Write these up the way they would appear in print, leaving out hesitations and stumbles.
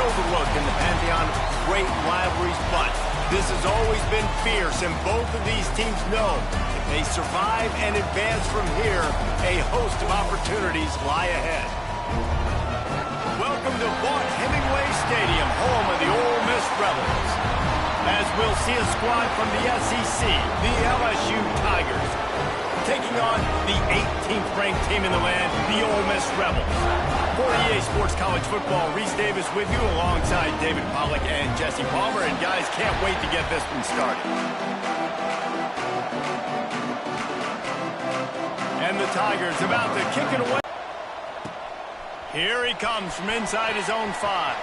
overlooked in the pantheon of great rivalries, but this has always been fierce, and both of these teams know if they survive and advance from here, a host of opportunities lie ahead. Welcome to Vaught Hemingway Stadium, home of the Ole Miss Rebels. As we'll see a squad from the SEC, the LSU Tigers, taking on the 18th ranked team in the land, the Ole Miss Rebels. For EA Sports College Football, Reese Davis with you alongside David Pollack and Jesse Palmer. And guys, can't wait to get this one started. And the Tigers about to kick it away. Here he comes from inside his own 5.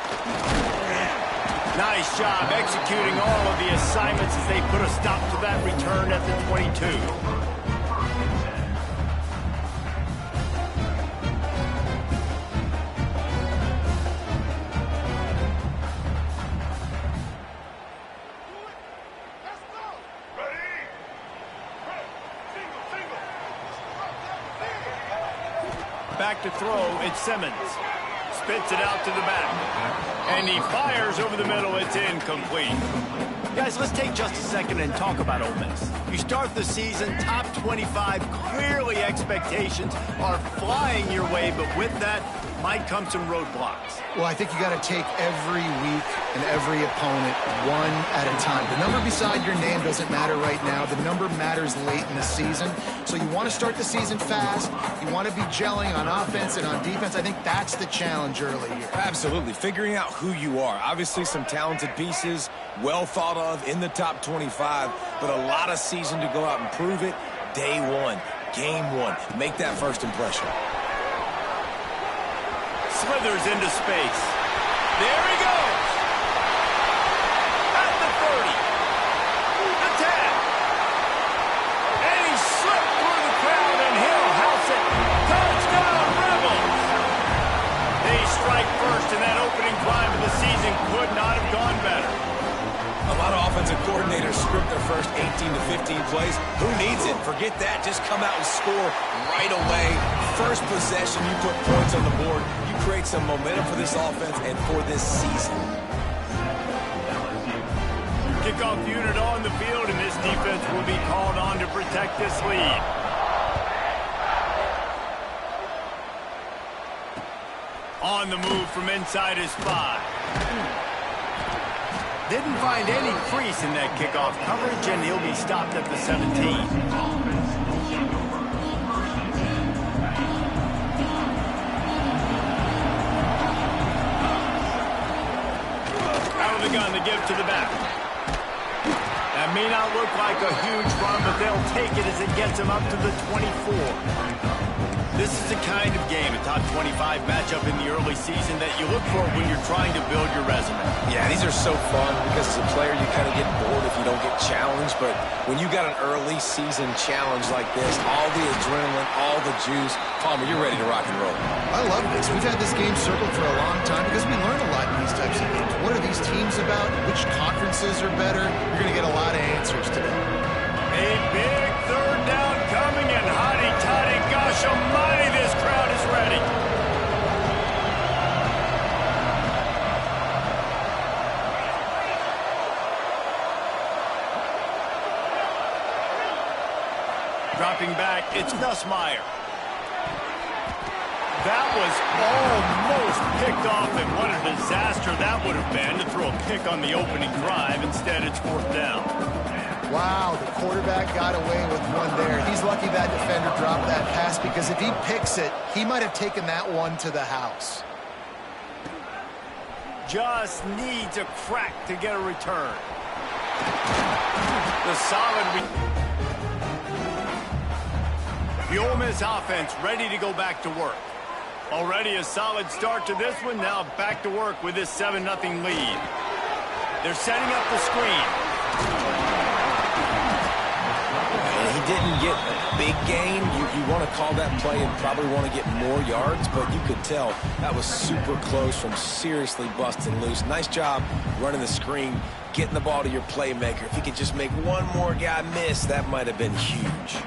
Nice job executing all of the assignments as they put a stop to that return at the 22. Back to throw, it's Simmons. Spits it out to the back. And he fires over the middle, it's incomplete. Guys, let's take just a second and talk about Ole Miss. You start the season, top 25, clearly expectations are flying your way, but with that might come some roadblocks. Well, I think you got to take every week and every opponent one at a time. The number beside your name doesn't matter right now. The number matters late in the season. So you want to start the season fast. You want to be gelling on offense and on defense. I think that's the challenge early here. Absolutely. Figuring out who you are. Obviously some talented pieces, well thought of in the top 25, but a lot of season to go out and prove it. Day one, game one. Make that first impression. Slithers into space. There he goes. At the 30. The 10. And he slipped through the crowd, and he'll house it. Touchdown, Rebels. They strike first, and that opening drive of the season could not have gone better. A lot of offensive coordinators script their first 18 to 15 plays. Who needs it? Forget that. Just come out and score right away. First possession, you put points on the board. You create some momentum for this offense and for this season. Kickoff unit on the field, and this defense will be called on to protect this lead. On the move from inside his 5. Didn't find any crease in that kickoff coverage, and he'll be stopped at the 17. Out of the gun to give to the back. That may not look like a huge run, but they'll take it as it gets him up to the 24. This is the kind of game, a top 25 matchup in the early season, that you look for when you're trying to build your resume. Yeah, these are so fun because as a player, you kind of get bored if you don't get challenged. But when you got an early season challenge like this, all the adrenaline, all the juice, Palmer, you're ready to rock and roll. I love this. We've had this game circled for a long time because we learn a lot in these types of games. What are these teams about? Which conferences are better? You're going to get a lot of answers today. A big third down coming, and hotty-toddy, gosh almighty, this crowd is ready. Dropping back, it's Nussmeier. That was almost picked off, and what a disaster that would have been to throw a pick on the opening drive. Instead, it's 4th down. Wow, the quarterback got away with one there. He's lucky that defender dropped that pass, because if he picks it, he might have taken that one to the house. Just needs a crack to get a return. The solid... The Ole Miss offense ready to go back to work. Already a solid start to this one. Now back to work with this 7-0 lead. They're setting up the screen. And he didn't get a big gain. You want to call that play and probably want to get more yards, but you could tell that was super close from seriously busting loose. Nice job running the screen, getting the ball to your playmaker. If he could just make one more guy miss, that might have been huge.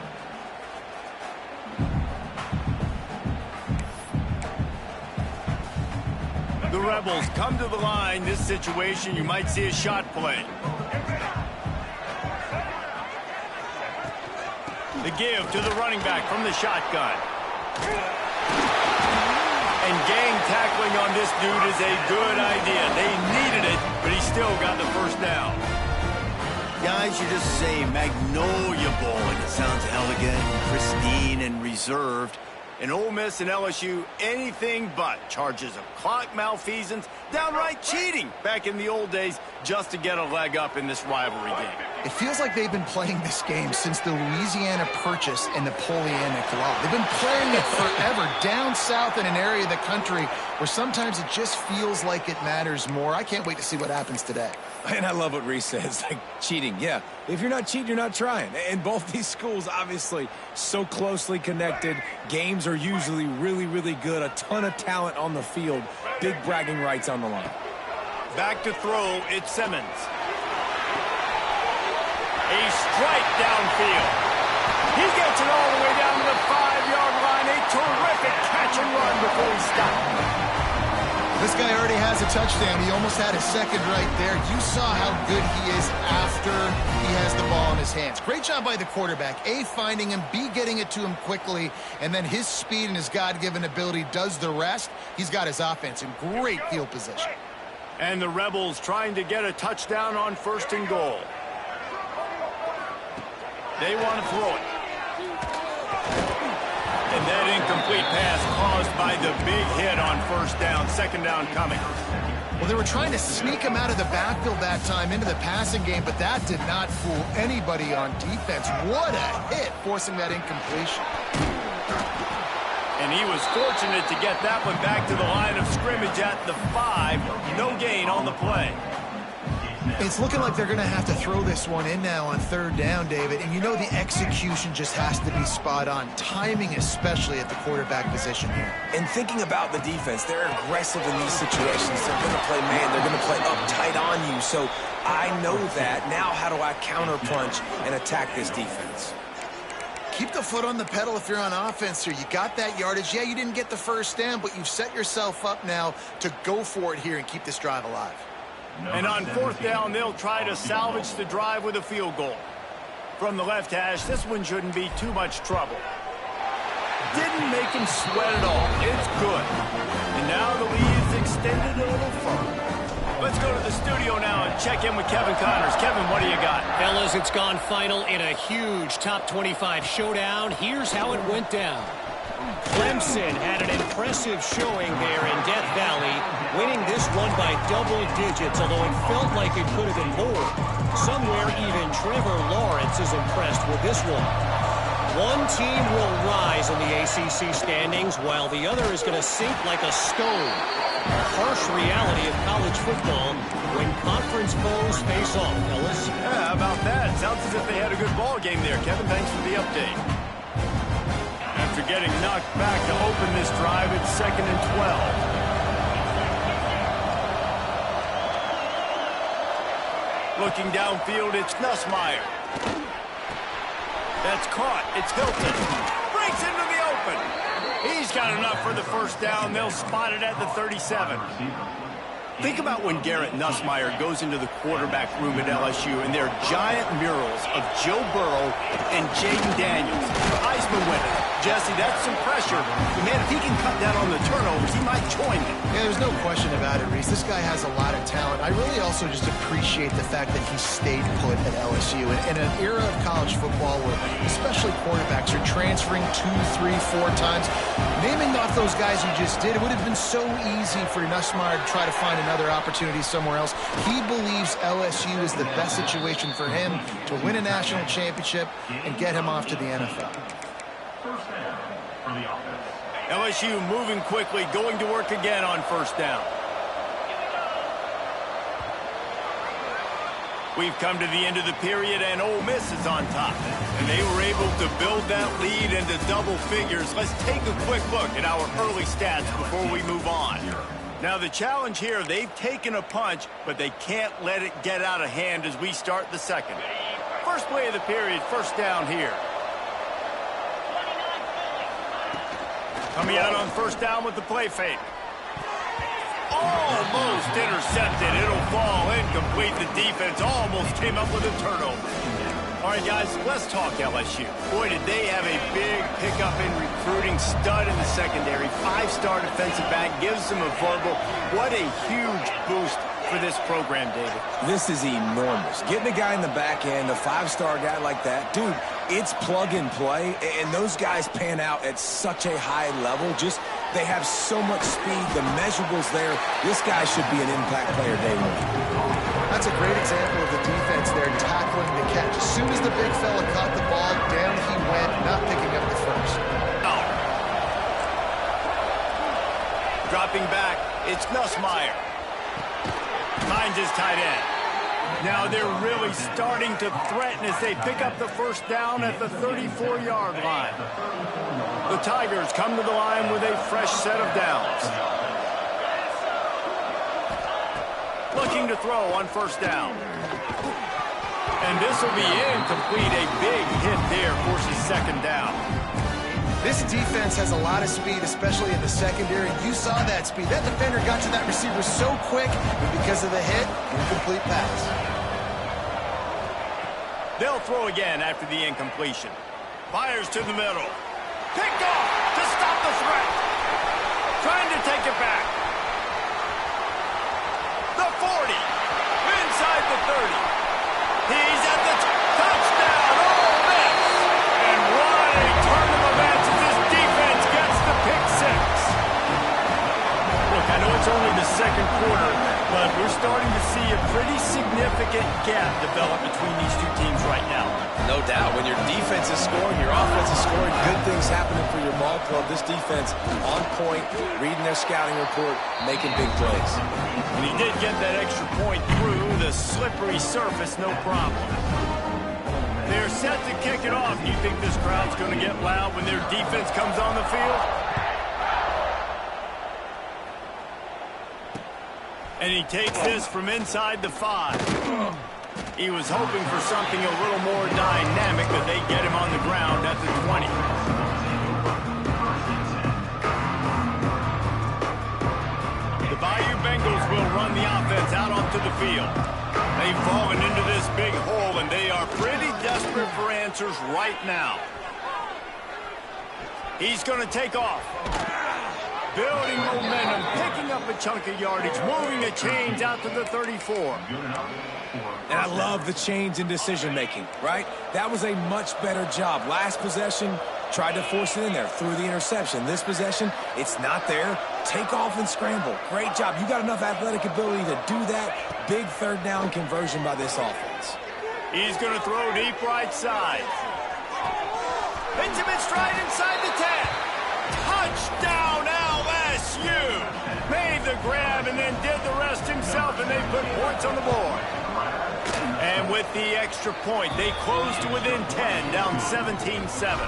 The The Rebels come to the line. This situation, you might see a shot play. The give to the running back from the shotgun. And gang tackling on this dude is a good idea. They needed it, but he still got the first down. Guys, you just say Magnolia Bowl, and it sounds elegant, pristine, and reserved. In Ole Miss and LSU, anything but charges of clock malfeasance, downright cheating back in the old days just to get a leg up in this rivalry game. It feels like they've been playing this game since the Louisiana Purchase and Napoleonic Law. They've been playing it forever down south in an area of the country where sometimes it just feels like it matters more. I can't wait to see what happens today. And I love what Reese says, like cheating. Yeah, if you're not cheating, you're not trying. And both these schools, obviously, so closely connected. Games are usually really, really good. A ton of talent on the field. Big bragging rights on the line. Back to throw, it's Simmons. A strike downfield. He gets it all the way down to the 5-yard line. A terrific catch and run before he stopped. This guy already has a touchdown. He almost had a second right there. You saw how good he is after he has the ball in his hands. Great job by the quarterback. A, finding him, B, getting it to him quickly, and then his speed and his God-given ability does the rest. He's got his offense in great field position. And the Rebels trying to get a touchdown on 1st and goal. They want to throw it. And that incomplete pass caused by the big hit on 1st down. 2nd down coming. Well, they were trying to sneak him out of the backfield that time into the passing game, but that did not fool anybody on defense. What a hit, forcing that incompletion. And he was fortunate to get that one back to the line of scrimmage at the 5. No gain on the play. It's looking like they're going to have to throw this one in now on 3rd down, David. And you know the execution just has to be spot on. Timing especially at the quarterback position here. And thinking about the defense, they're aggressive in these situations. They're going to play man. They're going to play up tight on you. So I know that. Now how do I counterpunch and attack this defense? Keep the foot on the pedal if you're on offense here. You got that yardage. Yeah, you didn't get the 1st down, but you've set yourself up now to go for it here and keep this drive alive. And on 4th down, they'll try to salvage the drive with a field goal. From the left hash, this one shouldn't be too much trouble. Didn't make him sweat at all. It's good. And now the lead is extended a little further. Let's go to the studio now and check in with Kevin Connors. Kevin, what do you got? Fellas, it's gone final in a huge top 25 showdown. Here's how it went down. Clemson had an impressive showing there in Death Valley, winning this one by double digits, although it felt like it could have been more. Somewhere even Trevor Lawrence is impressed with this one. One team will rise in the ACC standings, while the other is going to sink like a stone. Harsh reality of college football when conference foes face off, fellas. Yeah, how about that? Sounds as if they had a good ball game there. Kevin, thanks for the update. After getting knocked back to open this drive, it's 2nd and 12. Looking downfield, it's Nussmeier. That's caught. It's Hilton. Breaks into the open. He's got enough for the 1st down. They'll spot it at the 37. Think about when Garrett Nussmeier goes into the quarterback room at LSU and there are giant murals of Joe Burrow and Jaden Daniels. Heisman winner. Jesse, that's some pressure. But man, if he can cut down on the turnovers, he might join them. Yeah, there's no question about it, Reese. This guy has a lot of talent. I really also just appreciate the fact that he stayed put at LSU. In an era of college football where especially quarterbacks are transferring 2, 3, 4 times, naming off those guys you just did, it would have been so easy for Nussmeier to try to find another opportunity somewhere else. He believes LSU is the best situation for him to win a national championship and get him off to the NFL. LSU moving quickly, going to work again on 1st down. We've come to the end of the period, and Ole Miss is on top. And they were able to build that lead into double figures. Let's take a quick look at our early stats before we move on. Now, the challenge here, they've taken a punch, but they can't let it get out of hand as we start the 2nd. First play of the period, 1st down here. Coming out on 1st down with the play fake. Almost intercepted. It'll fall incomplete. The defense almost came up with a turnover. All right, guys, let's talk LSU. Boy, did they have a big pickup in recruiting. Stud in the secondary. 5-star defensive back. Gives them a verbal. What a huge boost for this program, David. This is enormous. Getting a guy in the back end, a 5-star guy like that, dude, it's plug and play, and those guys pan out at such a high level. Just, they have so much speed. The measurables there. This guy should be an impact player day one. That's a great example of the defense there tackling the catch. As soon as the big fella caught the ball, down he went, not picking up the first. Dropping back, it's Nussmeier. Finds his tight end. Now they're really starting to threaten as they pick up the first down at the 34-yard line. The Tigers come to the line with a fresh set of downs. Looking to throw on first down. And this will be incomplete. A big hit there forces second down. This defense has a lot of speed, especially in the secondary. You saw that speed. That defender got to that receiver so quick, but because of the hit, incomplete pass. They'll throw again after the incompletion. Fires to the middle. Picked off to stop the threat. Trying to take it back. The 40. Inside the 30. He's at the touchdown. Ole Miss. And what a turn of events as this defense gets the pick six. Look, I know it's only the second quarter, but we're starting to see a pretty significant gap develop between these two teams right now. No doubt. When your defense is scoring, your offense is scoring, good things happening for your ball club. This defense on point, reading their scouting report, making big plays. And he did get that extra point through the slippery surface, no problem. They're set to kick it off. Do you think this crowd's going to get loud when their defense comes on the field? And he takes this from inside the 5. He was hoping for something a little more dynamic, but they get him on the ground at the 20. The Bayou Bengals will run the offense out onto the field. They've fallen into this big hole, and they are pretty desperate for answers right now. He's going to take off. Building momentum, picking up a chunk of yardage, moving the chains out to the 34. And I love the change in decision-making, right? That was a much better job. Last possession, tried to force it in there, threw the interception. This possession, it's not there. Take off and scramble. Great job. You got enough athletic ability to do that. Big third down conversion by this offense. He's going to throw deep right side. Hits him in stride inside the 10. Touchdown, LSU! Made the grab and then did the rest himself, and they put points on the board. And with the extra point, they close to within 10, down 17-7.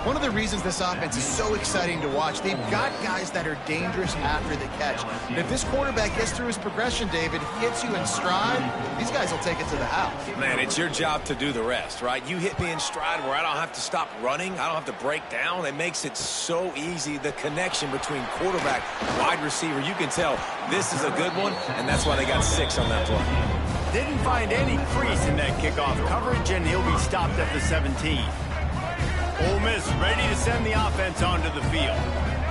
One of the reasons this offense is so exciting to watch, they've got guys that are dangerous after the catch. And if this quarterback gets through his progression, David, hits you in stride, these guys will take it to the house. Man, it's your job to do the rest, right? You hit me in stride where I don't have to stop running. I don't have to break down. It makes it so easy. The connection between quarterback, wide receiver, you can tell this is a good one, and that's why they got 6 on that play. Didn't find any crease in that kickoff coverage, and he'll be stopped at the 17. Ole Miss ready to send the offense onto the field.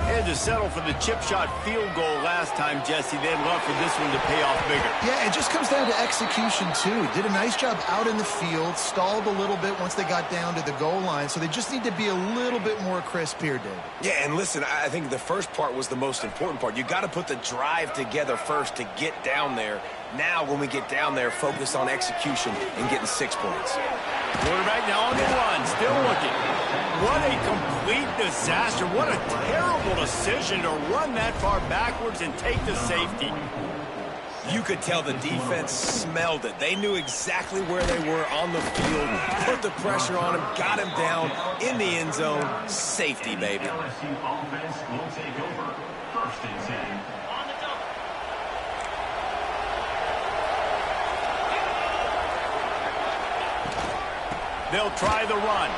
They had to settle for the chip shot field goal last time, Jesse. They'd love for this one to pay off bigger. Yeah, it just comes down to execution, too. Did a nice job out in the field, stalled a little bit once they got down to the goal line, so they just need to be a little bit more crisp here, David. Yeah, and listen, I think the first part was the most important part. You got to put the drive together first to get down there. Now, when we get down there, focus on execution and getting 6 points. Quarterback now on the run, still looking. What a complete disaster. What a terrible decision to run that far backwards and take the safety. You could tell the defense smelled it. They knew exactly where they were on the field, put the pressure on him, got him down in the end zone. Safety, baby. LSU offense will take over. 1st and 10. They'll try the run.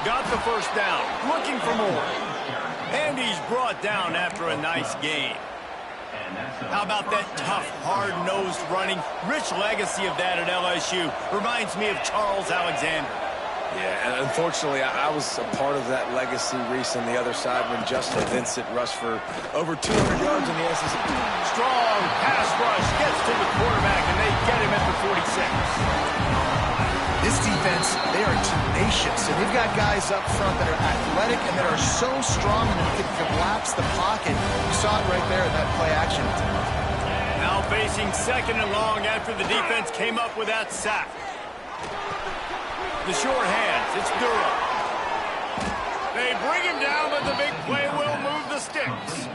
Got the first down. Looking for more. And he's brought down after a nice gain. How about that tough, hard-nosed running? Rich legacy of that at LSU. Reminds me of Charles Alexander. Yeah, and unfortunately, I was a part of that legacy, Reese, on the other side when Justin Vincent rushed for over 200 yards in the SEC. Strong pass rush gets to the quarterback, and they get him at the 46. This defense, they are tenacious, and they've got guys up front that are athletic and that are so strong and that can collapse the pocket. You saw it right there in that play action. Now facing second and long after the defense came up with that sack. The short hands, it's Durham. They bring him down, but the big play will move the sticks.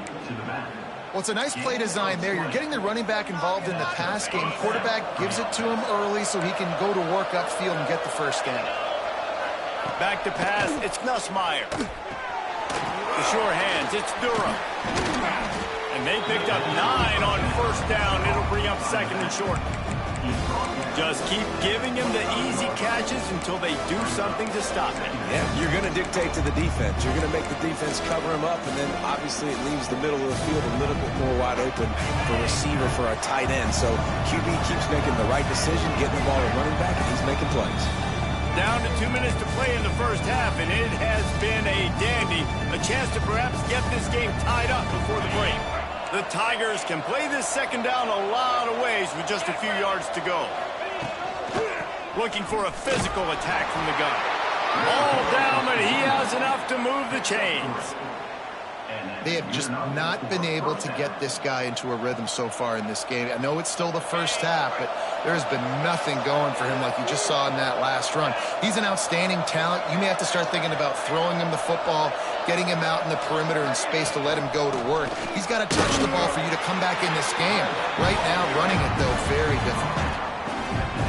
Well, it's a nice play design there. You're getting the running back involved in the pass game. Quarterback gives it to him early so he can go to work upfield and get the first down. Back to pass, it's Nussmeier. The short hands, it's Durham. And they picked up 9 on first down. It'll bring up second and short. Just keep giving him the easy catches until they do something to stop it. Yeah, you're going to dictate to the defense. You're going to make the defense cover him up, and then obviously it leaves the middle of the field a little bit more wide open for receiver for a tight end. So QB keeps making the right decision, getting the ball to running back, and he's making plays. Down to 2 minutes to play in the first half, and it has been a dandy. A chance to perhaps get this game tied up before the break. The Tigers can play this second down a lot of ways with just a few yards to go. Looking for a physical attack from the gun. All down, but he has enough to move the chains. They have just not been able to get this guy into a rhythm so far in this game. I know it's still the first half, but there has been nothing going for him like you just saw in that last run. He's an outstanding talent. You may have to start thinking about throwing him the football, getting him out in the perimeter in space to let him go to work. He's got to touch the ball for you to come back in this game. Right now, running it, though, very difficult.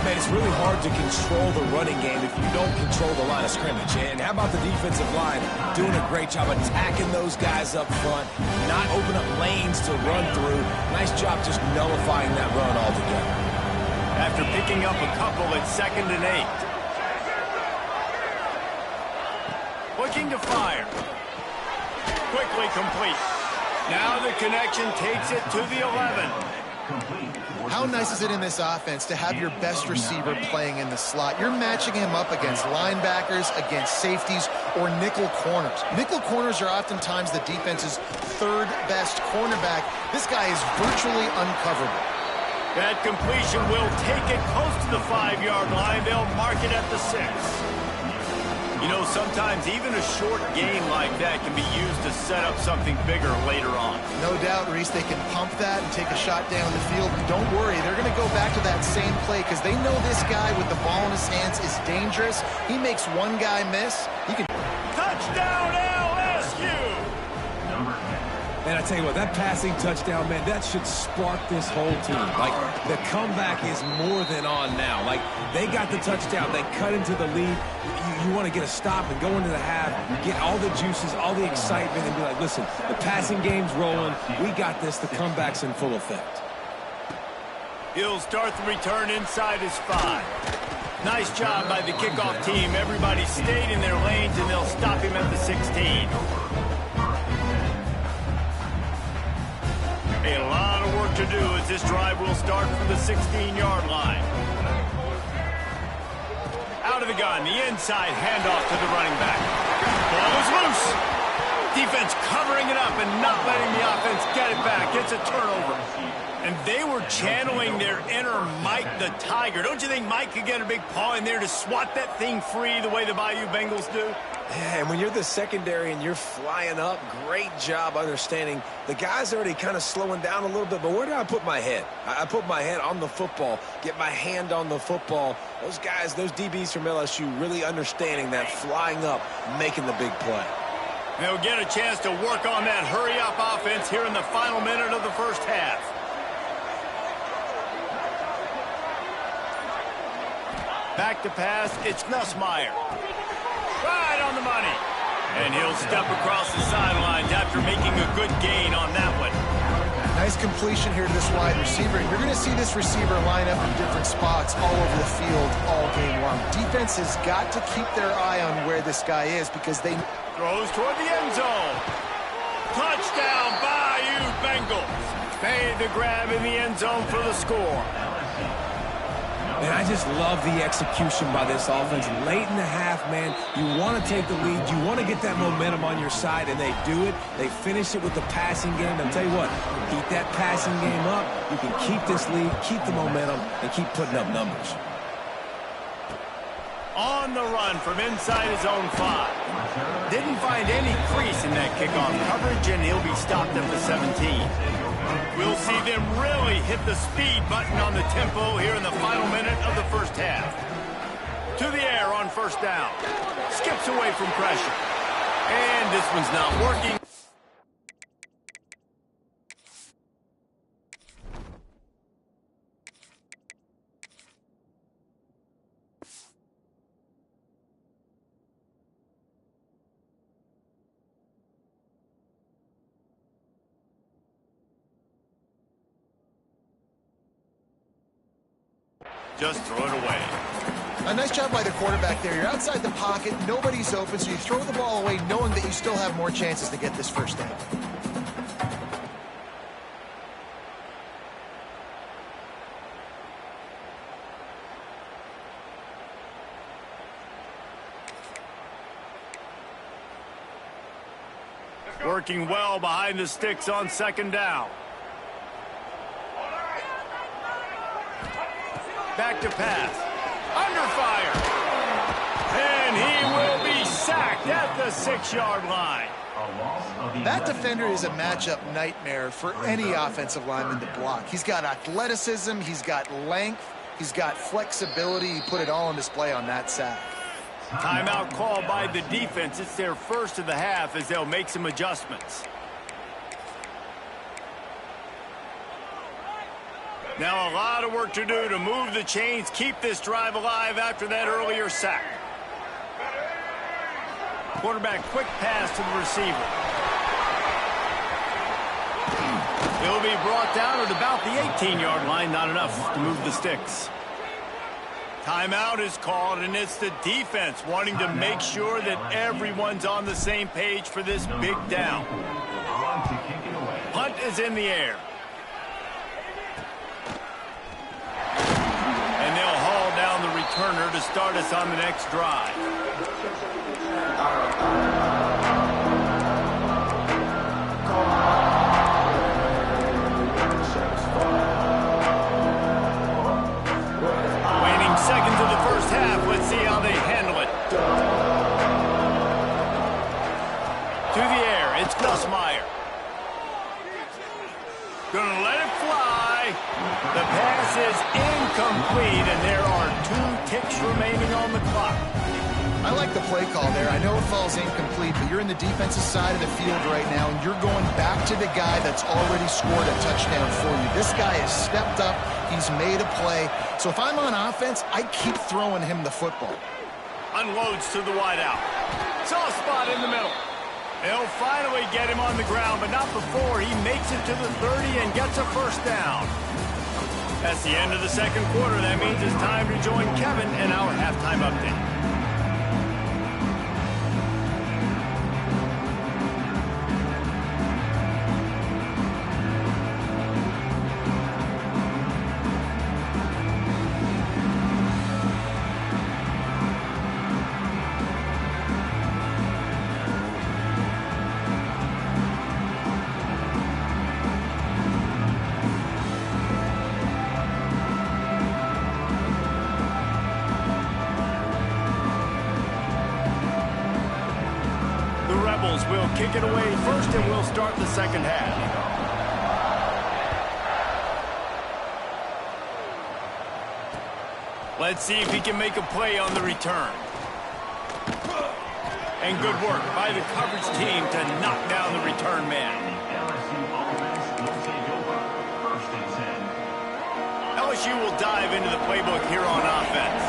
Man, it's really hard to control the running game if you don't control the line of scrimmage. And how about the defensive line doing a great job attacking those guys up front, not open up lanes to run through. Nice job just nullifying that run altogether. After picking up a couple at 2nd and 8. Looking to fire. Quickly complete. Now the connection takes it to the 11. How nice is it in this offense to have your best receiver playing in the slot? You're matching him up against linebackers, against safeties, or nickel corners. Nickel corners are oftentimes the defense's third best cornerback. This guy is virtually uncoverable. That completion will take it close to the 5-yard line. They'll mark it at the 6. You know, sometimes even a short game like that can be used to set up something bigger later on. No doubt, Reese, they can pump that and take a shot down the field. But don't worry, they're going to go back to that same play because they know this guy with the ball in his hands is dangerous. He makes one guy miss. He can... Touchdown, LSU! And I tell you what, that passing touchdown, man, that should spark this whole team. Like, the comeback is more than on now. Like, they got the touchdown. They cut into the lead. You want to get a stop and go into the half, get all the juices, all the excitement, and be like, listen, the passing game's rolling. We got this. The comeback's in full effect. He'll start the return inside his 5. Nice job by the kickoff team. Everybody stayed in their lanes, and they'll stop him at the 16. A lot of work to do as this drive will start from the 16-yard line. Out of the gun, the inside handoff to the running back. Ball is loose. Defense covering it up and not letting the offense get it back. It's a turnover. And they were channeling their inner Mike the Tiger. Don't you think Mike could get a big paw in there to swat that thing free the way the Bayou Bengals do? Yeah, and when you're the secondary and you're flying up, great job understanding. The guy's already kind of slowing down a little bit, but where do I put my head? I put my head on the football, get my hand on the football. Those guys, those DBs from LSU really understanding that, flying up, making the big play. They'll get a chance to work on that hurry-up offense here in the final minute of the first half. Back to pass, it's Nussmeier. Right on the money. And he'll step across the sidelines after making a good gain on that one. Nice completion here to this wide receiver. And you're going to see this receiver line up in different spots all over the field all game long. Defense has got to keep their eye on where this guy is because they... Throws toward the end zone. Touchdown, Bayou Bengals. Made the grab in the end zone for the score. And I just love the execution by this offense. Late in the half, man, you want to take the lead. You want to get that momentum on your side, and they do it. They finish it with the passing game. I'll tell you what, keep that passing game up. You can keep this lead, keep the momentum, and keep putting up numbers. On the run from inside his own 5. Didn't find any crease in that kickoff coverage, and he'll be stopped at the 17. We'll see them really hit the speed button on the tempo here in the final minute of the first half. To the air on first down. Skips away from pressure. And this one's not working. Just throw it away. A nice job by the quarterback there. You're outside the pocket, nobody's open, so you throw the ball away knowing that you still have more chances to get this first down. Working well behind the sticks on second down. Back to pass. Under fire. And he will be sacked at the 6-yard line. That defender is a matchup nightmare for any offensive lineman to block. He's got athleticism, he's got length, he's got flexibility. He put it all on display on that sack. Timeout called by the defense. It's their first of the half as they'll make some adjustments. Now a lot of work to do to move the chains, keep this drive alive after that earlier sack. Quarterback quick pass to the receiver. He'll be brought down at about the 18-yard line, not enough to move the sticks. Timeout is called, and it's the defense wanting to make sure that everyone's on the same page for this big down. Punt is in the air. And they'll haul down the returner to start us on the next drive. Waning seconds of the first half. Let's see how they handle it. To the air, it's Meyer. Gonna let it fly. The pass is incomplete, and there are 2 ticks remaining on the clock. I like the play call there. I know it falls incomplete, but you're in the defensive side of the field right now, and you're going back to the guy that's already scored a touchdown for you. This guy has stepped up. He's made a play. So if I'm on offense, I keep throwing him the football. Unloads to the wideout. Soft spot in the middle. They'll finally get him on the ground, but not before he makes it to the 30 and gets a first down. That's the end of the second quarter. That means it's time to join Kevin in our halftime update. Will kick it away first, and we'll start the second half. Let's see if he can make a play on the return. And good work by the coverage team to knock down the return man. LSU will dive into the playbook here on offense.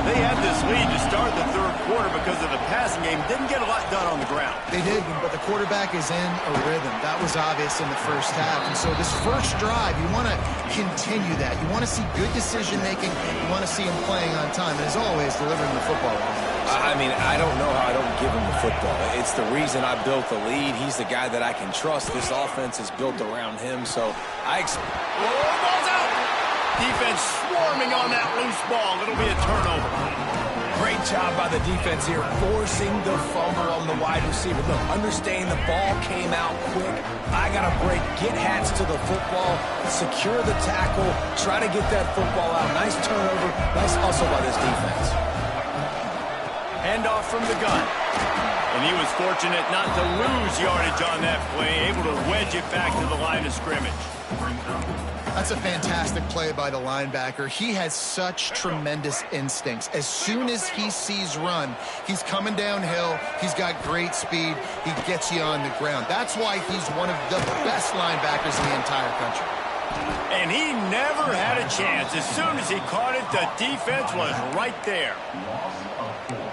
They had this lead to start the third quarter because of the passing game. Didn't get a lot done on the ground. They did, but the quarterback is in a rhythm. That was obvious in the first half. And so this first drive, you want to continue that. You want to see good decision-making. You want to see him playing on time. And as always, delivering the football. I mean, I don't know how I don't give him the football. It's the reason I built the lead. He's the guy that I can trust. This offense is built around him, so Ball's out! Defense swarming on that loose ball. It'll be a turnover. Great job by the defense here, forcing the fumble on the wide receiver. Look, understand the ball came out quick. I got to break, get hats to the football, secure the tackle, try to get that football out. Nice turnover, nice hustle by this defense. Handoff from the gun. And he was fortunate not to lose yardage on that play, able to wedge it back to the line of scrimmage. That's a fantastic play by the linebacker. He has such tremendous instincts. As soon as he sees run, he's coming downhill. He's got great speed. He gets you on the ground. That's why he's one of the best linebackers in the entire country. And he never had a chance. As soon as he caught it, the defense was right there.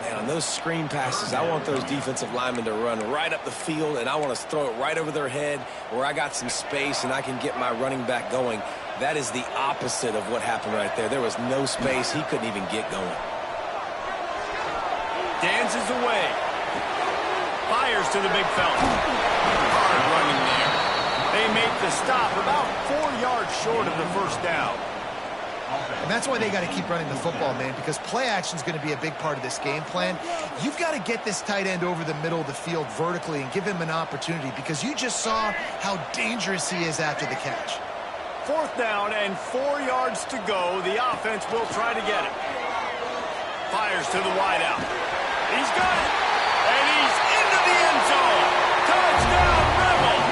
And on those screen passes, I want those defensive linemen to run right up the field, and I want to throw it right over their head where I got some space and I can get my running back going. That is the opposite of what happened right there. There was no space. He couldn't even get going. Dances away. Fires to the big fella. Hard running there. They make the stop about 4 yards short of the first down. And that's why they got to keep running the football, man, because play action is going to be a big part of this game plan. You've got to get this tight end over the middle of the field vertically and give him an opportunity, because you just saw how dangerous he is after the catch. 4th down and 4 yards to go. The offense will try to get it. Fires to the wideout. He's got it. And he's into the end zone. Touchdown, Rebels.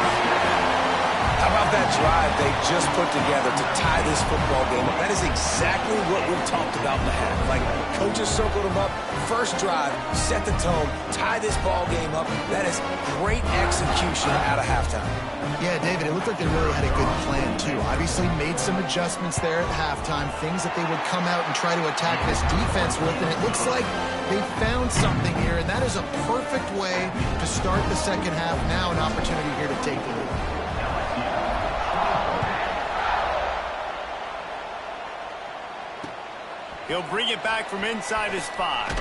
How about that drive they just put together to tie this football game up? That is exactly what we talked about in the half. Like, coaches circled them up. First drive, set the tone, tie this ball game up. That is great execution out of halftime. Yeah, David, it looked like they really had a good plan, too. Obviously made some adjustments there at halftime, things that they would come out and try to attack this defense with, and it looks like they found something here, and that is a perfect way to start the second half. Now an opportunity here to take the lead. He'll bring it back from inside his 5.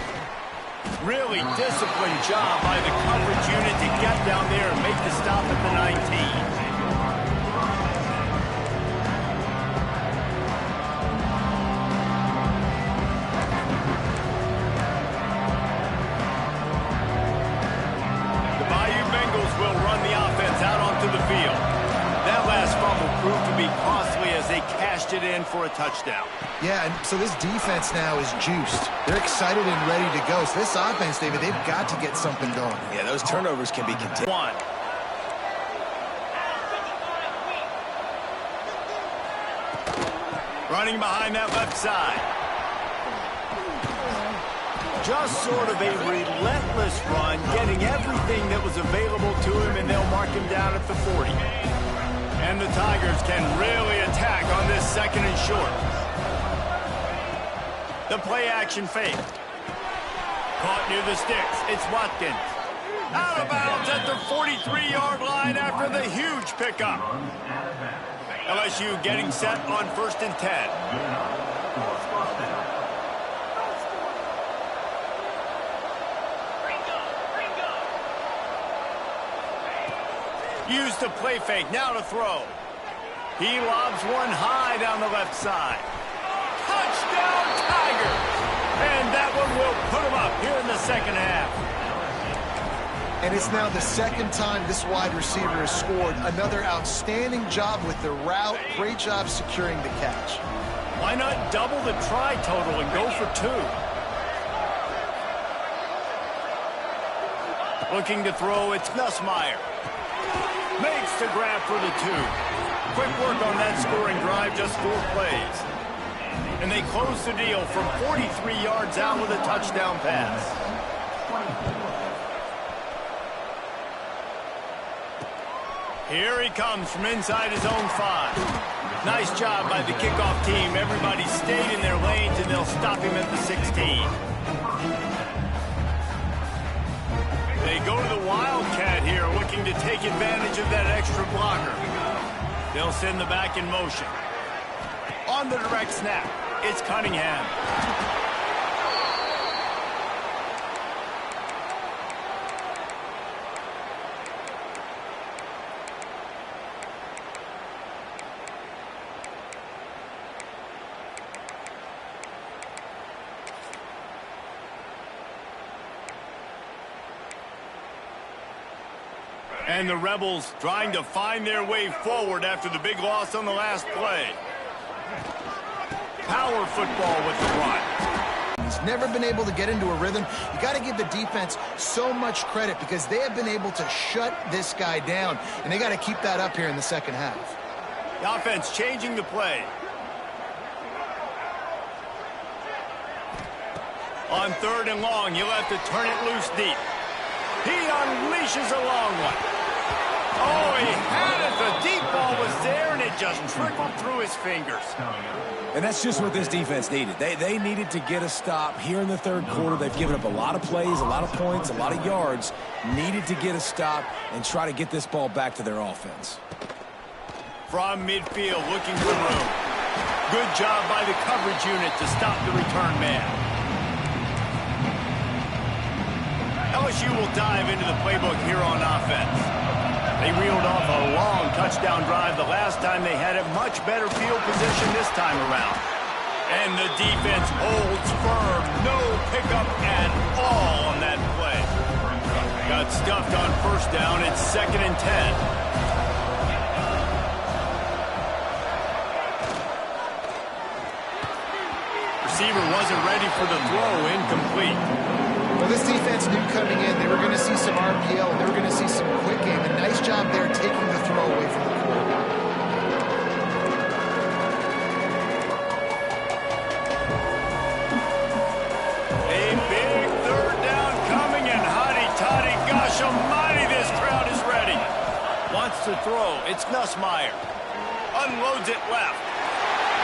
Really disciplined job by the coverage unit to get down there and make the stop at the 19. The Bayou Bengals will run the offense out onto the field. That last fumble proved to be costly as they cashed it in for a touchdown. Yeah, and so this defense now is juiced. They're excited and ready to go. So this offense, David, they've got to get something going. Yeah, those turnovers can be continued. 1. Running behind that left side. Just sort of a relentless run, getting everything that was available to him, and they'll mark him down at the 40. And the Tigers can really attack on this 2nd and short. The play action fake. Caught near the sticks. It's Watkins. Out of bounds at the 43-yard line after the huge pickup. LSU getting set on 1st and 10. Use the play fake, now to throw. He lobs one high down the left side. Touchdown, Tigers! And that one will put him up here in the second half. And it's now the 2nd time this wide receiver has scored. Another outstanding job with the route. Great job securing the catch. Why not double the try total and go for 2? Looking to throw, it's Nussmeier. Makes the grab for the 2. Quick work on that scoring drive, just 4 plays. And they close the deal from 43 yards out with a touchdown pass. Here he comes from inside his own 5. Nice job by the kickoff team. Everybody stayed in their lanes, and they'll stop him at the 16. They go to the Wildcat here, looking to take advantage of that extra blocker. They'll send the back in motion. On the direct snap, it's Cunningham. And the Rebels trying to find their way forward after the big loss on the last play. Power football with the run. He's never been able to get into a rhythm. You got to give the defense so much credit because they have been able to shut this guy down, and they got to keep that up here in the second half. The offense changing the play. On 3rd and long, he'll have to turn it loose deep. He unleashes a long one. Oh, he had it. The deep ball was there, and it just trickled through his fingers. And that's just what this defense needed. They needed to get a stop here in the 3rd quarter. They've given up a lot of plays, a lot of points, a lot of yards. Needed to get a stop and try to get this ball back to their offense. From midfield, looking for room. Good job by the coverage unit to stop the return man. LSU will dive into the playbook here on offense. They reeled off a long touchdown drive the last time. They had a much better field position this time around. And the defense holds firm. No pickup at all on that play. Got stuffed on 1st down. It's 2nd and 10. Receiver wasn't ready for the throw. Incomplete. Well, this defense knew coming in they were going to see some RPL, and they were going to see some quick game. A nice job there taking the throw away from the quarterback. A big 3rd down coming, and hotty-toddy, gosh almighty, this crowd is ready. Wants to throw. It's Nussmeier. Unloads it left.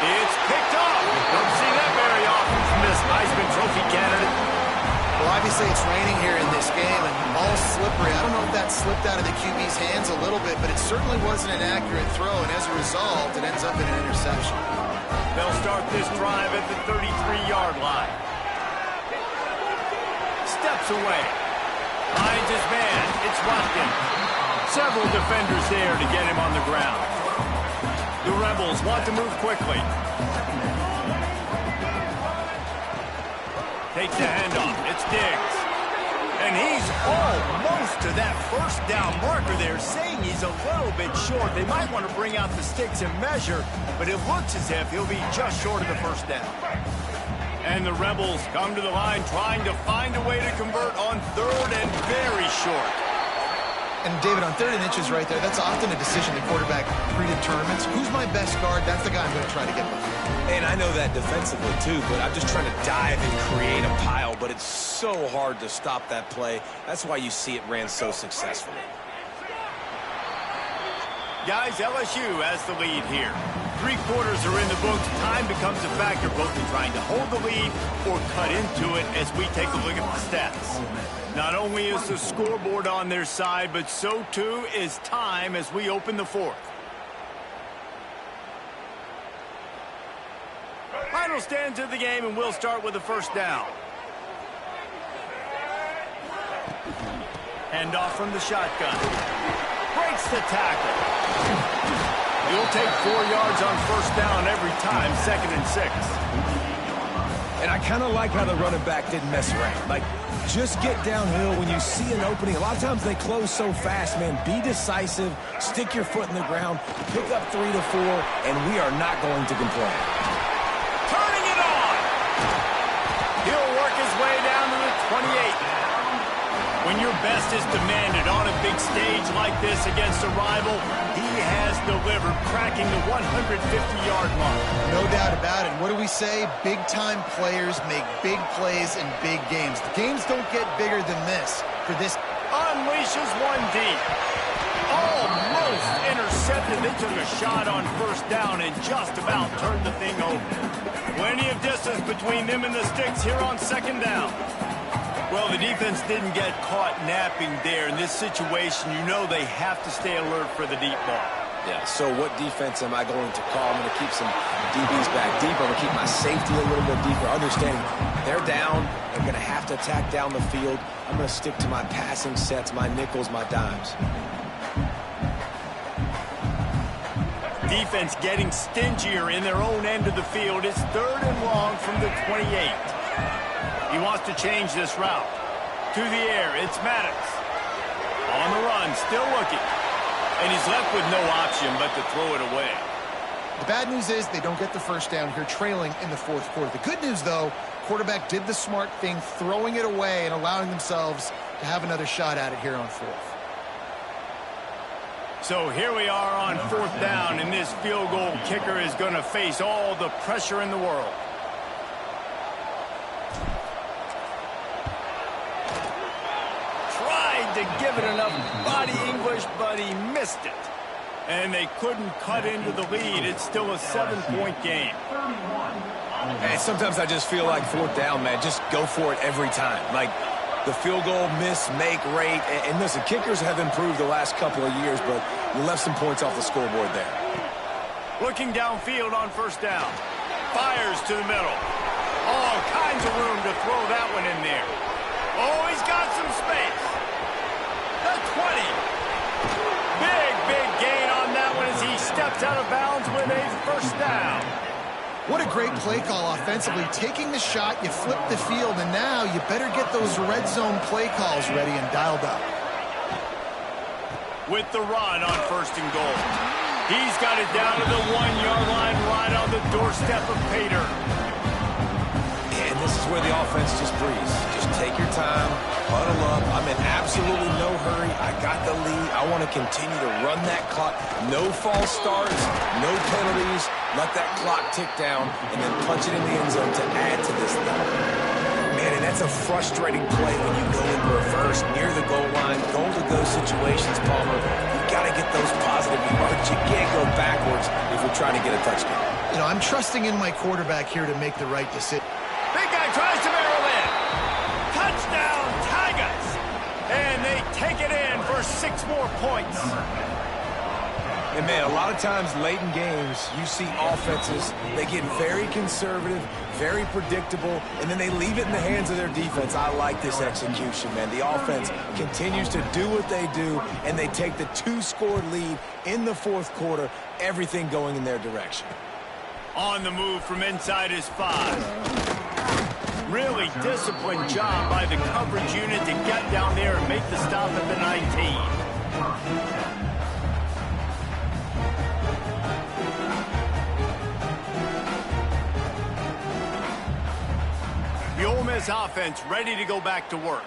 It's picked up. Don't see that very often from this Heisman Trophy candidate. Well, obviously it's raining here in this game, and the ball's slippery. I don't know if that slipped out of the QB's hands a little bit, but it certainly wasn't an accurate throw, and as a result, it ends up in an interception. They'll start this drive at the 33-yard line. Steps away. Finds his man. It's Watkins. Several defenders there to get him on the ground. The Rebels want to move quickly. Takes the handoff. It's Diggs. And he's almost to that 1st down marker there, saying he's a little bit short. They might want to bring out the sticks and measure, but it looks as if he'll be just short of the 1st down. And the Rebels come to the line trying to find a way to convert on 3rd and very short. And, David, on 3rd and inches right there, that's often a decision the quarterback predetermines. Who's my best guard? That's the guy I'm going to try to get behind. And I know that defensively, too, but I'm just trying to dive and create a pile, but it's so hard to stop that play. That's why you see it ran so successfully. Guys, LSU has the lead here. 3 quarters are in the books. Time becomes a factor, both in trying to hold the lead or cut into it as we take a look at the stats. Not only is the scoreboard on their side, but so too is time as we open the 4th. Final stands of the game, and we'll start with the 1st down. Handoff from the shotgun. Breaks the tackle. He'll take 4 yards on 1st down every time, 2nd and 6. And I kind of like how the running back didn't mess around. Like, just get downhill when you see an opening. A lot of times they close so fast, man. Be decisive, stick your foot in the ground, pick up 3 to 4, and we are not going to complain. Turning it on! He'll work his way down to the 28. When your best is demanded on a big stage like this against a rival, he has delivered, cracking the 150-yard mark. No doubt about it. What do we say? Big-time players make big plays in big games. The games don't get bigger than this. For this, unleashes one deep. Almost intercepted. They took a shot on 1st down and just about turned the thing over. Plenty of distance between them and the sticks here on 2nd down. Well, the defense didn't get caught napping there. In this situation, you know they have to stay alert for the deep ball. Yeah, so what defense am I going to call? I'm going to keep some DBs back deep. I'm going to keep my safety a little bit deeper, understanding they're down. They're going to have to attack down the field. I'm going to stick to my passing sets, my nickels, my dimes. Defense getting stingier in their own end of the field. It's 3rd and long from the 28. He wants to change this route. To the air, it's Maddox. On the run, still looking. And he's left with no option but to throw it away. The bad news is they don't get the first down here, trailing in the fourth quarter. The good news, though, quarterback did the smart thing, throwing it away and allowing themselves to have another shot at it here on fourth. So here we are on fourth down, and this field goal kicker is going to face all the pressure in the world. Tried to give it enough body English, but he missed it. And they couldn't cut into the lead. It's still a 7-point game. And sometimes I just feel like fourth down, man, just go for it every time. Like, the field goal miss-make rate. And listen, kickers have improved the last couple of years, but you left some points off the scoreboard there. Looking downfield on first down. Fires to the middle. All kinds of room to throw that one in there. Oh, he's got some space. The 20. Big gain on that one as he steps out of bounds with a first down. What a great play call offensively. Taking the shot, you flip the field, and now you better get those red zone play calls ready and dialed up. With the run on first and goal. He's got it down to the 1-yard line right on the doorstep of Pater. And this is where the offense just breathes. Just take your time, huddle up. I'm in absolutely no hurry. I got the lead. I want to continue to run that clock. No false starts, no penalties. Let that clock tick down, and then punch it in the end zone to add to this thing. Man, and that's a frustrating play when you go in reverse near the goal line, goal-to-go situations, Palmer. You got to get those positive yards. You can't go backwards if you're trying to get a touchdown. You know, I'm trusting in my quarterback here to make the right decision. Big guy tries to barrel in. Touchdown, Tigers. And they take it in for 6 more points. And, man, a lot of times late in games, you see offenses, they get very conservative, very predictable, and then they leave it in the hands of their defense. I like this execution, man. The offense continues to do what they do, and they take the 2-score lead in the fourth quarter, everything going in their direction. On the move from inside his 5. Really disciplined job by the coverage unit to get down there and make the stop at the 19. The Ole Miss offense ready to go back to work.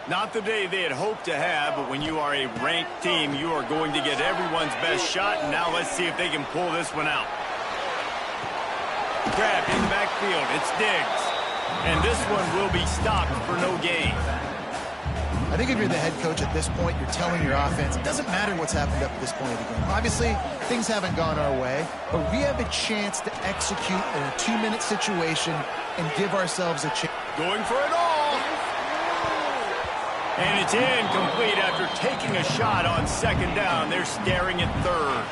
Not the day they had hoped to have, but when you are a ranked team, you are going to get everyone's best shot, and now let's see if they can pull this one out. Grab in the backfield. It's Diggs. And this one will be stopped for no gain. I think if you're the head coach at this point, you're telling your offense, it doesn't matter what's happened up to this point of the game. Obviously, things haven't gone our way, but we have a chance to execute in a 2-minute situation and give ourselves a chance. Going for it all. And it's incomplete after taking a shot on second down. They're staring at third.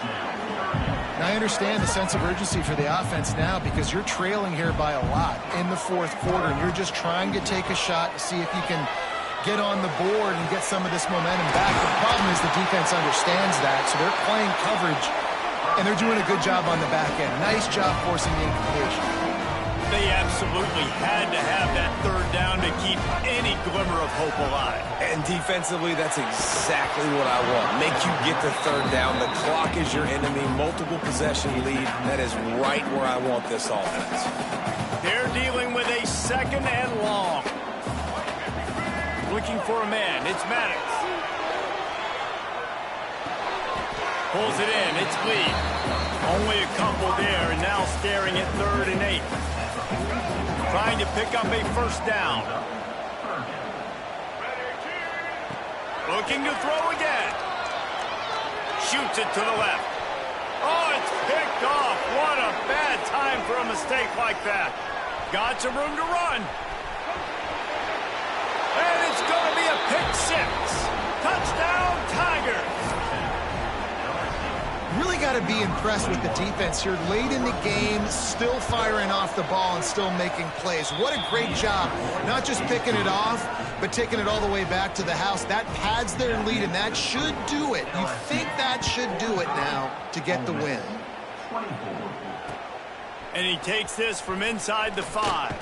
Now, I understand the sense of urgency for the offense now because you're trailing here by a lot in the fourth quarter, and you're just trying to take a shot to see if you can get on the board and get some of this momentum back. The problem is the defense understands that, so they're playing coverage, and they're doing a good job on the back end. Nice job forcing the incompletion. They absolutely had to have that third down to keep any glimmer of hope alive. And defensively, that's exactly what I want. Make you get the third down. The clock is your enemy. Multiple possession lead. That is right where I want this offense. They're dealing with a second and long. Looking for a man. It's Maddox. Pulls it in. It's Lee. Only a couple there, and now staring at 3rd and 8. Trying to pick up a first down. Looking to throw again. Shoots it to the left. Oh, it's picked off. What a bad time for a mistake like that. Got some room to run. And it's going to be a pick 6. Touchdown, Tigers. Really got to be impressed with the defense here. Late in the game, still firing off the ball and still making plays. What a great job. Not just picking it off, but taking it all the way back to the house. That pads their lead, and that should do it. You think that should do it now to get the win. And he takes this from inside the 5.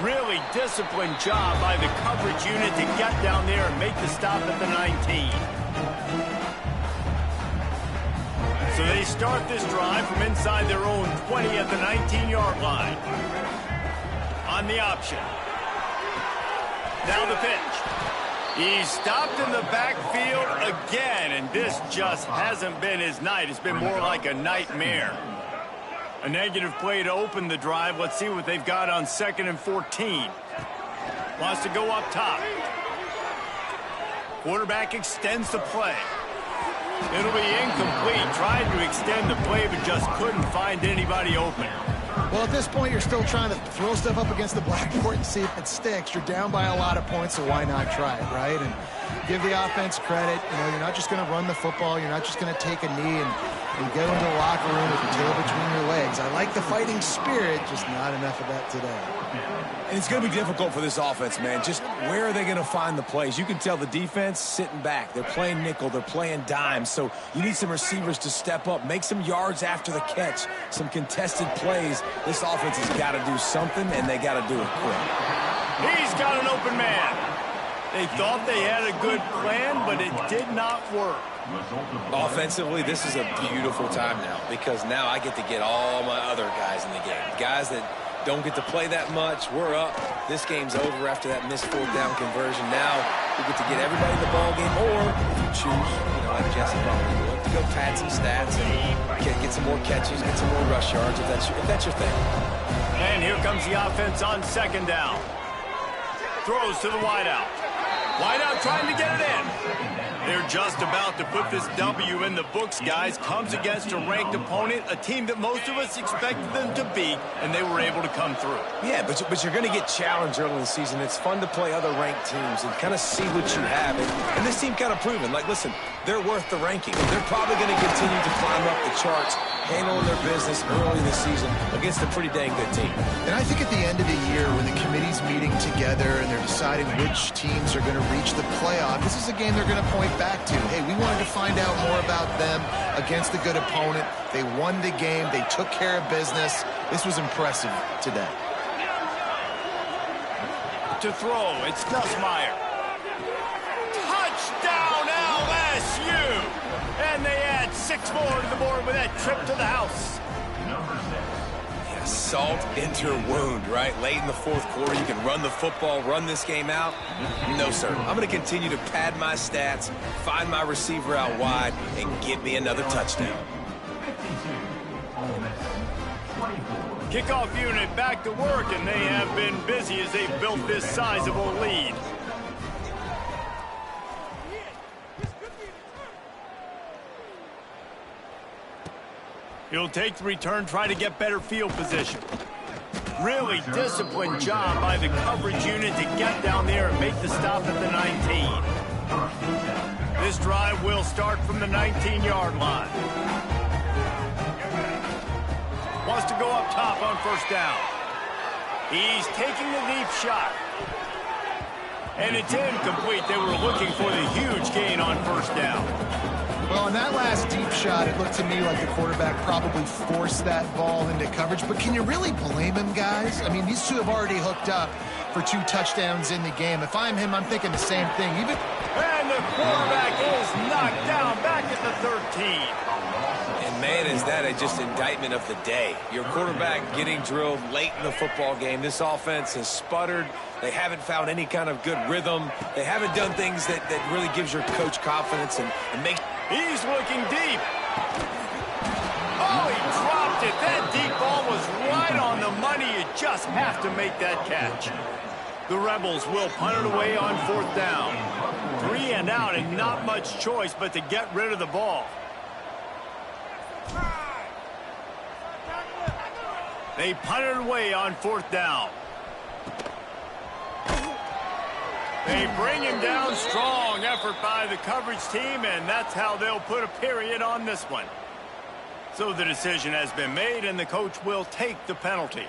Really disciplined job by the coverage unit to get down there and make the stop at the 19. So they start this drive from inside their own 20 at the 19-yard line. On the option. Now the pitch. He's stopped in the backfield again, and this just hasn't been his night. It's been more like a nightmare. A negative play to open the drive. Let's see what they've got on 2nd and 14. Wants to go up top. Quarterback extends the play. It'll be incomplete. Tried to extend the play, but just couldn't find anybody open. Well, at this point, you're still trying to throw stuff up against the blackboard and see if it sticks. You're down by a lot of points, so why not try it, right? And give the offense credit. You know, you're not just going to run the football. You're not just going to take a knee and go into the locker room with your tail between your legs. I like the fighting spirit, just not enough of that today. And it's going to be difficult for this offense, man. Just where are they going to find the plays? You can tell the defense sitting back. They're playing nickel. They're playing dime. So you need some receivers to step up, make some yards after the catch, some contested plays. This offense has got to do something, and they got to do it quick. He's got an open man. They thought they had a good plan, but it did not work. Offensively, this is a beautiful time now because now I get to get all my other guys in the game. Guys that don't get to play that much. We're up. This game's over after that missed 4th down conversion. Now we get to get everybody in the ball game, or if you choose, like Jesse probably would, to go pad some stats and get some more catches, get some more rush yards if that's your thing. And here comes the offense on 2nd down. Throws to the wideout. Wideout trying to get it in. They're just about to put this W in the books, guys. Comes against a ranked opponent, a team that most of us expected them to beat, and they were able to come through. Yeah, but you're going to get challenged early in the season. It's fun to play other ranked teams and kind of see what you have. And this team kind of proven, like, listen, they're worth the ranking. They're probably going to continue to climb up the charts, handling their business early in the season against a pretty dang good team. And I think at the end of the year, when the committee's meeting together and they're deciding which teams are going to reach the playoff, this is a game they're going to point back to. Hey, we wanted to find out more about them against a good opponent. They won the game. They took care of business. This was impressive today. To throw, it's Nussmeier. Touchdown, LSU! And they add 6 more to the board with that trip to the house. Yeah, salt into your wound, right? Late in the 4th quarter, you can run the football, run this game out. No, sir. I'm going to continue to pad my stats, find my receiver out wide, and get me another touchdown. Kickoff unit back to work, and they have been busy as they've built this sizable lead. He'll take the return, try to get better field position. Really disciplined job by the coverage unit to get down there and make the stop at the 19. This drive will start from the 19-yard line. Wants to go up top on 1st down. He's taking the deep shot. And it's incomplete. They were looking for the huge gain on 1st down. Well, on that last deep shot, it looked to me like the quarterback probably forced that ball into coverage. But can you really blame him, guys? I mean, these two have already hooked up for 2 touchdowns in the game. If I'm him, I'm thinking the same thing. And the quarterback is knocked down back at the 13. And, man, is that just indictment of the day. Your quarterback getting drilled late in the football game. This offense has sputtered. They haven't found any kind of good rhythm. They haven't done things that really gives your coach confidence and makes... He's looking deep. Oh, he dropped it. That deep ball was right on the money. You just have to make that catch. The Rebels will punt it away on 4th down. 3 and out, and not much choice but to get rid of the ball. They punt it away on 4th down. They bring him down. Strong effort by the coverage team, and that's how they'll put a period on this one. So the decision has been made, and the coach will take the penalty.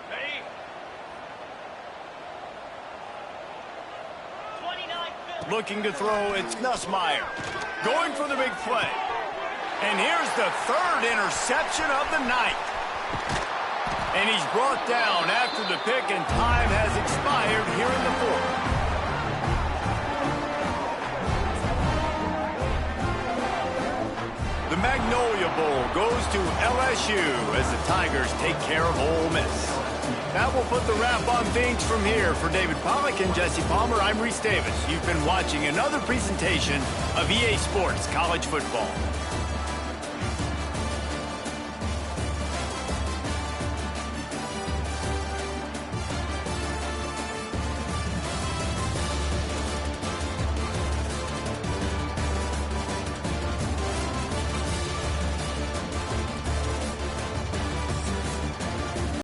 Ready? 29. Looking to throw, it's Nussmeier. Going for the big play. And here's the third interception of the night. And he's brought down after the pick, and time has expired here in the fourth. The Magnolia Bowl goes to LSU as the Tigers take care of Ole Miss. That will put the wrap on things from here. For David Pollack and Jesse Palmer, I'm Reese Davis. You've been watching another presentation of EA Sports College Football.